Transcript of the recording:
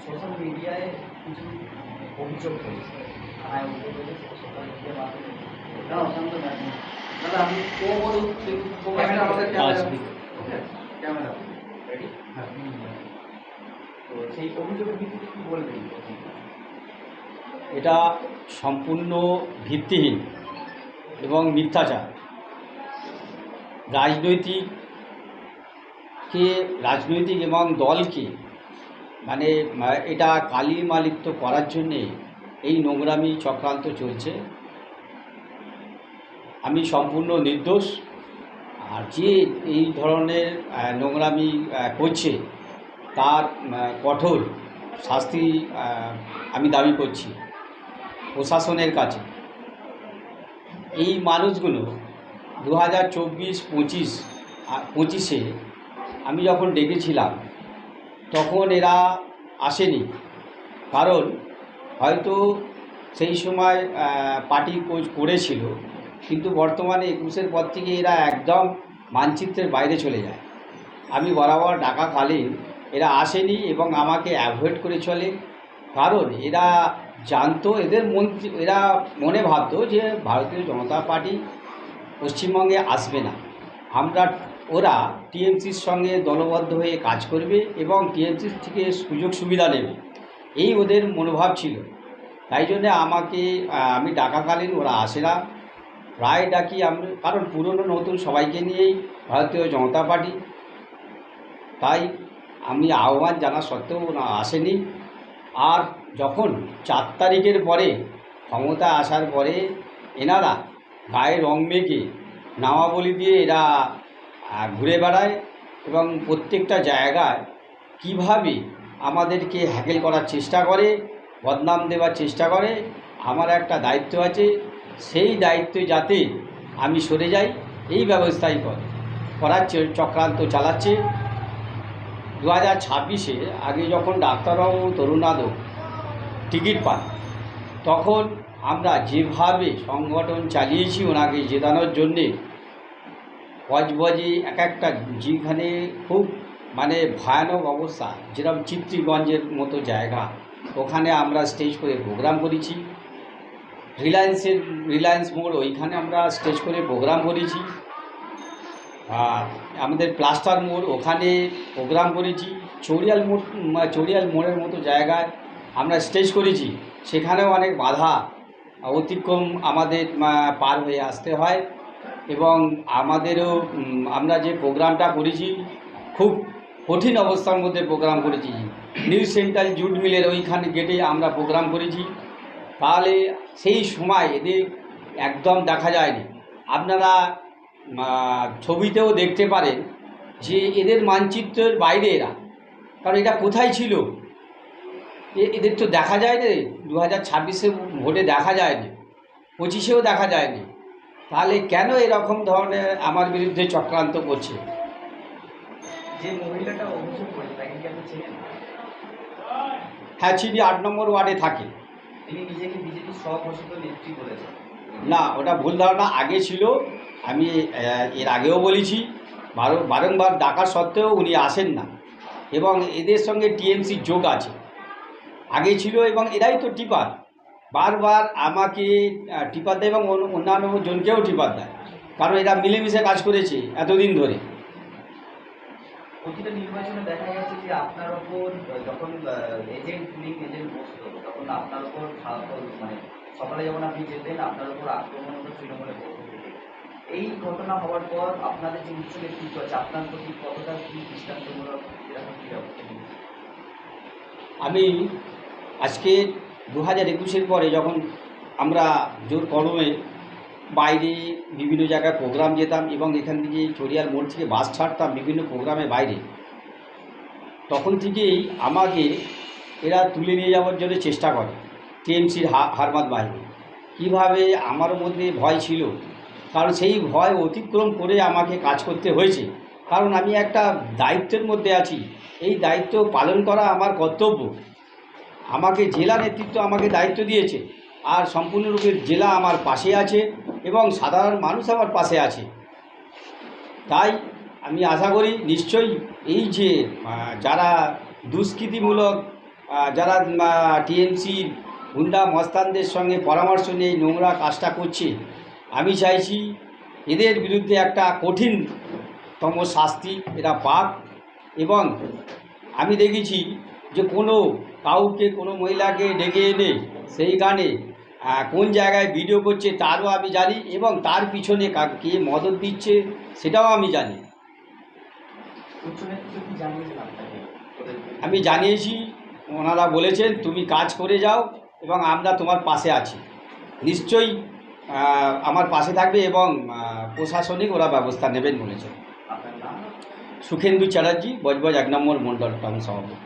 Social মিডিয়ায় কিছু অভিযোগ হয়েছে, থানায় অভিযোগ হয়েছে সোশ্যাল মিডিয়ার মাধ্যমে। না অশান্ত ব্যাপার দাদা, আপনি ক্যামেরা আমাদের ক্যামেরা রেডি? হ্যাঁ। তো সেই অভিযোগ ভিত্তিতে কী বলবেন? এটা সম্পূর্ণ ভিত্তিহীন এবং মিথ্যাচার। রাজনৈতিক এবং দলকে মানে এটা কালিমালিপ্ত করার জন্যে এই নোংরামি চক্রান্ত চলছে। আমি সম্পূর্ণ নির্দোষ। আর যে এই ধরনের নোংরামি করছে তার কঠোর শাস্তি আমি দাবি করছি প্রশাসনের কাছে। এই মানুষগুলো 2024-25-25-এ আমি যখন ডেকেছিলাম তখন এরা আসেনি, কারণ হয়তো সেই সময় পার্টি করেছিল, কিন্তু বর্তমানে 21-এর পর থেকে এরা একদম মানচিত্রের বাইরে চলে যায়। আমি বরাবর ডাকাকালীন এরা আসেনি এবং আমাকে অ্যাভয়েড করে চলে, কারণ এরা জানতো, এরা মনে ভাবতো যে ভারতীয় জনতা পার্টি পশ্চিমবঙ্গে আসবে না, ওরা টিএমসির সঙ্গে দলবদ্ধ হয়ে কাজ করবে এবং টিএমসির থেকে সুযোগ সুবিধা নেবে, এই ওদের মনোভাব ছিল। তাই জন্যে আমি ডাকাকালীন ওরা আসে না, প্রায় ডাকি আমি, কারণ পুরনো নতুন সবাইকে নিয়েই ভারতীয় জনতা পার্টি। তাই আমি আহ্বান জানা সত্ত্বেও ওরা আসেনি। আর যখন 4 তারিখের পরে ক্ষমতা আসার পরে এনারা গায়ে রং মেখে নামাবলি দিয়ে এরা ঘুরে বেড়ায় এবং প্রত্যেকটা জায়গায় কিভাবে আমাদেরকে হ্যাকেল করার চেষ্টা করে, বদনাম দেওয়ার চেষ্টা করে। আমার একটা দায়িত্ব আছে, সেই দায়িত্বে যাতে আমি সরে যাই এই ব্যবস্থাই করার চক্রান্ত চালাচ্ছে। 2026-এ আগে যখন ডাক্তারবাবু তরুণাদব টিকিট পান, তখন আমরা যেভাবে সংগঠন চালিয়েছি ওনাকে জেতানোর জন্যে, বজবজি একটা যেখানে খুব ভয়ানক অবস্থা, যেরকম চিত্রগঞ্জের মতো জায়গা, ওখানে আমরা স্টেজ করে প্রোগ্রাম করেছি। রিলায়েন্স মোড়, ওইখানে আমরা স্টেজ করে প্রোগ্রাম করেছি। আর আমাদের প্লাস্টার মোড়, ওখানে প্রোগ্রাম করেছি। চড়িয়াল মোড়ের মতো জায়গায় আমরা স্টেজ করেছি, সেখানেও অনেক বাধা অতিক্রম আমাদের পার হয়ে আসতে হয়। এবং আমরা যে প্রোগ্রামটা করেছি খুব কঠিন অবস্থার মধ্যে প্রোগ্রাম করেছি। নিউ সেন্ট্রাল জুট মিলের ওইখানে গেটে আমরা প্রোগ্রাম করেছি। তাহলে সেই সময় এদের একদম দেখা যায়নি। আপনারা ছবিতেও দেখতে পারেন যে এদের মানচিত্রের বাইরে এরা, কারণ এটা কোথায় ছিল এদের তো দেখা যায়নি। 2026-এ ভোটে দেখা যায়নি, 25-এও দেখা যায়নি। তাহলে কেন এরকম ধরনের আমার বিরুদ্ধে চক্রান্ত করছে? যে মহিলাটা অভিযোগ করে তাকে কি আপনি চেনেন? হ্যাঁ, চিনি, 8 নম্বর ওয়ার্ডে থাকে। তিনি নিজেকে বিজেপির স্বঘোষিত নেত্রী বলেছেন। না, ওটা ভুল ধারণা। আগে ছিল, আমি এর আগেও বলেছি, বারংবার ডাকা সত্ত্বেও উনি আসেন না এবং এদের সঙ্গে টিএমসির যোগ আছে, আগে ছিল। এবং এরাই তো টিপার, বারবার আমাকে টিপার দেয় এবং অন্যান্য জনকেও টিপার দেয়, কারণ এরা মিলেমিশে কাজ করেছে এতদিন ধরে। প্রতিটা নির্বাচনে দেখা গেছে যে আপনার ওপর যখন এজেন্ট বসতো, তখন আপনার ওপর সকালে যখন আপনি যেতেন আপনার ওপর আক্রমণ হতো তৃণমূলের পক্ষ থেকে। এই ঘটনা হওয়ার পর আপনাদের যে উচ্চ নেতৃত্ব আছে আপনার প্রতি কতটা কি দৃষ্টান্তমূলক এরকম কী ব্যবস্থা? আমি আজকে 2021-এর পরে যখন আমরা জোর কদমে বাইরে বিভিন্ন জায়গায় প্রোগ্রাম যেতাম এবং এখান থেকে চড়িয়াল মোড় থেকে বাস ছাড়তাম বিভিন্ন প্রোগ্রামে বাইরে, তখন থেকেই আমাকে এরা তুলে নিয়ে যাওয়ার জন্য চেষ্টা করে টিএমসির হারমাত বাহিনী। কীভাবে আমার মধ্যে ভয় ছিল, কারণ সেই ভয় অতিক্রম করে আমাকে কাজ করতে হয়েছে, কারণ আমি একটা দায়িত্বের মধ্যে আছি। এই দায়িত্ব পালন করা আমার কর্তব্য। আমাকে জেলা নেতৃত্ব আমাকে দায়িত্ব দিয়েছে, আর সম্পূর্ণরূপে জেলা আমার পাশে আছে এবং সাধারণ মানুষ আমার পাশে আছে। তাই আমি আশা করি নিশ্চয়ই এই যে যারা দুষ্কৃতিমূলক যারা টিএমসি গুন্ডা মস্তানদের সঙ্গে পরামর্শ নিয়ে এই নোংরা কাজটা করছে, আমি চাইছি এদের বিরুদ্ধে একটা কঠিনতম শাস্তি এরা পাক। এবং আমি দেখেছি যে কাউকে কোনো মহিলাকে ডেকে এনে সেই গানে কোন জায়গায় ভিডিও করছে তারও আমি জানি, এবং তার পিছনে কে মদত দিচ্ছে সেটাও আমি জানি। উচ্চ নেতৃত্ব কি জানিয়েছেন আপনাকে? আমি জানিয়েছি, ওনারা বলেছেন তুমি কাজ করে যাও এবং আমরা তোমার পাশে আছি। নিশ্চয়ই আমার পাশে থাকবে এবং প্রশাসনিক ওরা ব্যবস্থা নেবেন বলেছেন। আপনার নাম? সুখেন্দু চ্যাটার্জি, বজবজ 1 নম্বর মণ্ডল টাউন সভাপতি।